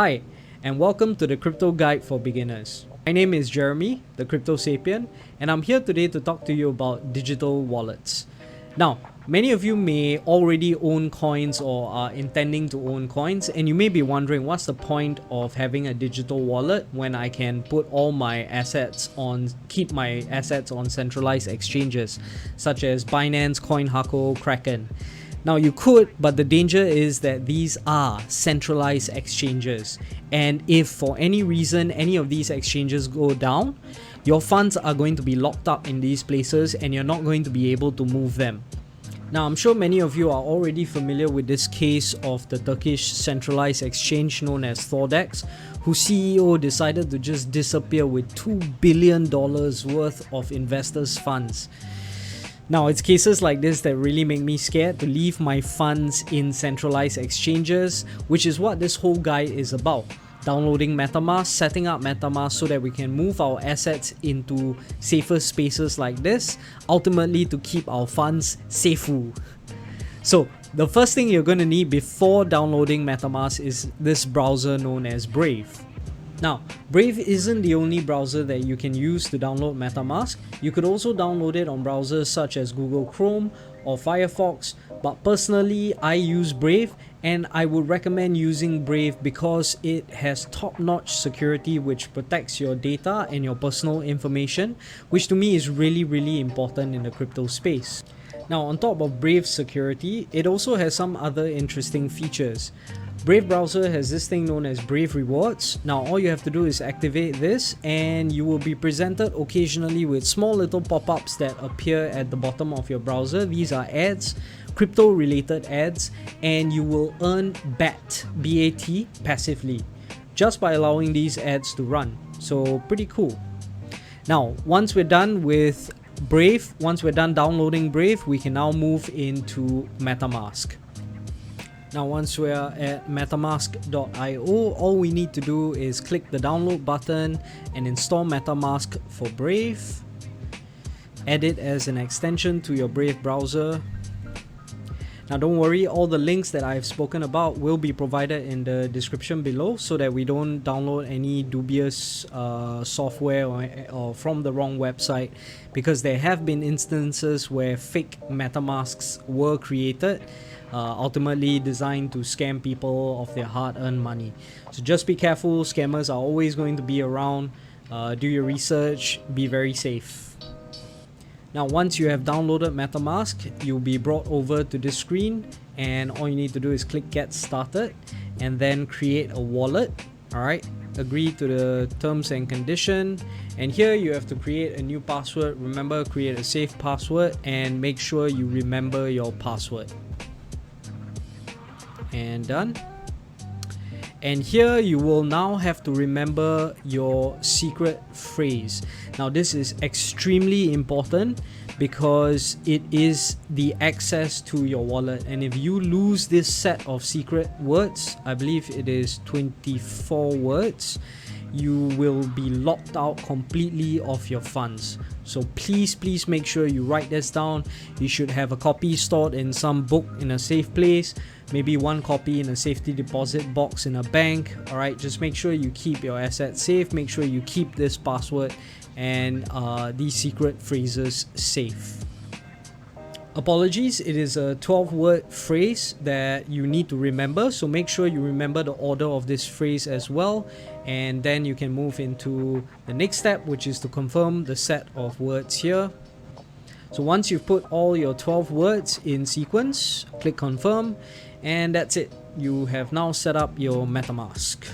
Hi, and welcome to the Crypto Guide for Beginners. My name is Jeremy, the cryptosapien, and I'm here today to talk to you about digital wallets. Now, many of you may already own coins or are intending to own coins, and you may be wondering what's the point of having a digital wallet when I can keep my assets on centralized exchanges such as Binance, CoinHako, Kraken. Now you could, but the danger is that these are centralized exchanges, and if for any reason any of these exchanges go down, your funds are going to be locked up in these places and you're not going to be able to move them. Now I'm sure many of you are already familiar with this case of the Turkish centralized exchange known as Thordex, whose CEO decided to just disappear with $2 billion worth of investors' funds. Now, it's cases like this that really make me scared to leave my funds in centralized exchanges, which is what this whole guide is about. Downloading MetaMask, setting up MetaMask so that we can move our assets into safer spaces like this, ultimately to keep our funds SAFUUU. So, the first thing you're going to need before downloading MetaMask is this browser known as Brave. Now, Brave isn't the only browser that you can use to download MetaMask. You could also download it on browsers such as Google Chrome or Firefox, but personally I use Brave, and I would recommend using Brave because it has top-notch security which protects your data and your personal information, which to me is really important in the crypto space. Now, on top of Brave's security, it also has some other interesting features. Brave browser has this thing known as Brave Rewards. Now all you have to do is activate this and you will be presented occasionally with small little pop-ups that appear at the bottom of your browser. These are ads, crypto related ads, and you will earn BAT, B-A-T, passively just by allowing these ads to run. So pretty cool. Now once we're done with Brave, once we're done downloading Brave, we can now move into MetaMask. Now once we're at metamask.io, all we need to do is click the download button and install MetaMask for Brave. Add it as an extension to your Brave browser. Now don't worry, all the links that I've spoken about will be provided in the description below so that we don't download any dubious software or from the wrong website, because there have been instances where fake MetaMasks were created, ultimately designed to scam people of their hard-earned money. So just be careful, scammers are always going to be around. Do your research, be very safe. Now once you have downloaded MetaMask, you'll be brought over to this screen, and all you need to do is click get started and then create a wallet. Alright, agree to the terms and condition, and here you have to create a new password. Remember, create a safe password and make sure you remember your password. And done. And here you will now have to remember your secret phrase. Now this is extremely important because it is the access to your wallet, and if you lose this set of secret words, I believe it is 24 words, you will be locked out completely of your funds. So please make sure you write this down. You should have a copy stored in some book in a safe place, maybe one copy in a safety deposit box in a bank. Alright, just make sure you keep your assets safe, make sure you keep this password and these secret phrases safe. Apologies, it is a 12-word phrase that you need to remember, so make sure you remember the order of this phrase as well, and then you can move into the next step, which is to confirm the set of words here. So once you've put all your 12 words in sequence, click confirm, and that's it. You have now set up your MetaMask.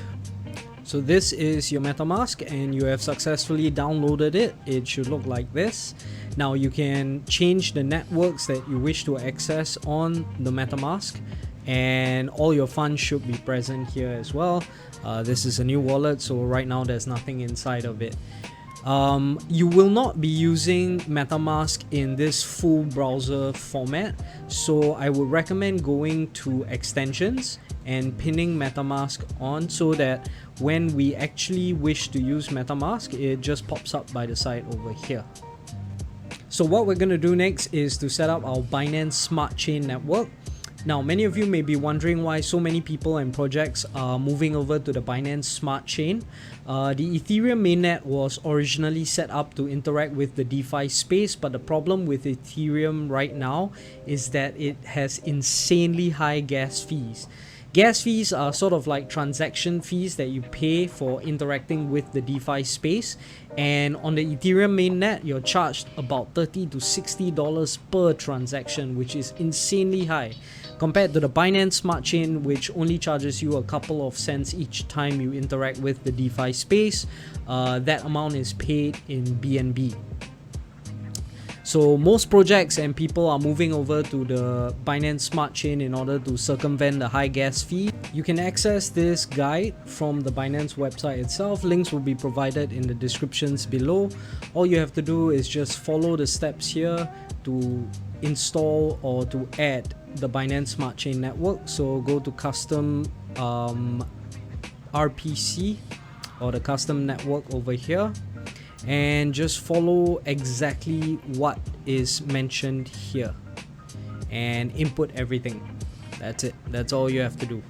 So this is your MetaMask and you have successfully downloaded it. It should look like this. Now you can change the networks that you wish to access on the MetaMask, and all your funds should be present here as well. This is a new wallet, so right now there's nothing inside of it. You will not be using MetaMask in this full browser format, so I would recommend going to extensions and pinning MetaMask on so that when we actually wish to use MetaMask, it just pops up by the side over here. So what we're going to do next is to set up our Binance Smart Chain network. Now, many of you may be wondering why so many people and projects are moving over to the Binance Smart Chain. The Ethereum mainnet was originally set up to interact with the DeFi space, but the problem with Ethereum right now is that it has insanely high gas fees. Gas fees are sort of like transaction fees that you pay for interacting with the DeFi space, and on the Ethereum mainnet you're charged about $30 to $60 per transaction, which is insanely high compared to the Binance Smart Chain, which only charges you a couple of cents each time you interact with the DeFi space. That amount is paid in BNB. So most projects and people are moving over to the Binance Smart Chain in order to circumvent the high gas fee. You can access this guide from the Binance website itself. Links will be provided in the descriptions below. All you have to do is just follow the steps here to install or to add the Binance Smart Chain network. So go to custom RPC or the custom network over here, and just follow exactly what is mentioned here and input everything. That's it. That's all you have to do.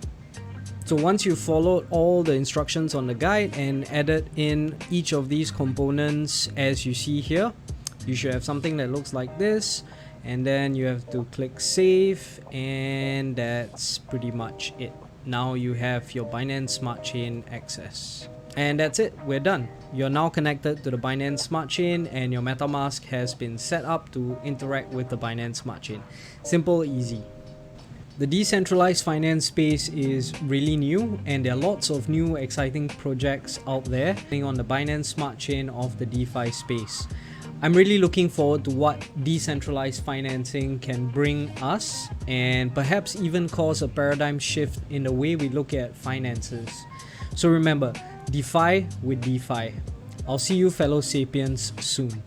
So once you followed all the instructions on the guide and added in each of these components as you see here, you should have something that looks like this, and then you have to click save, and that's pretty much it. Now you have your Binance Smart Chain access. And that's it, we're done. You're now connected to the Binance Smart Chain, and your MetaMask has been set up to interact with the Binance Smart Chain. Simple, easy. The decentralized finance space is really new, and there are lots of new exciting projects out there on the Binance Smart Chain of the DeFi space. I'm really looking forward to what decentralized financing can bring us, and perhaps even cause a paradigm shift in the way we look at finances. So remember, DeFi with DeFi. I'll see you fellow Sapiens soon.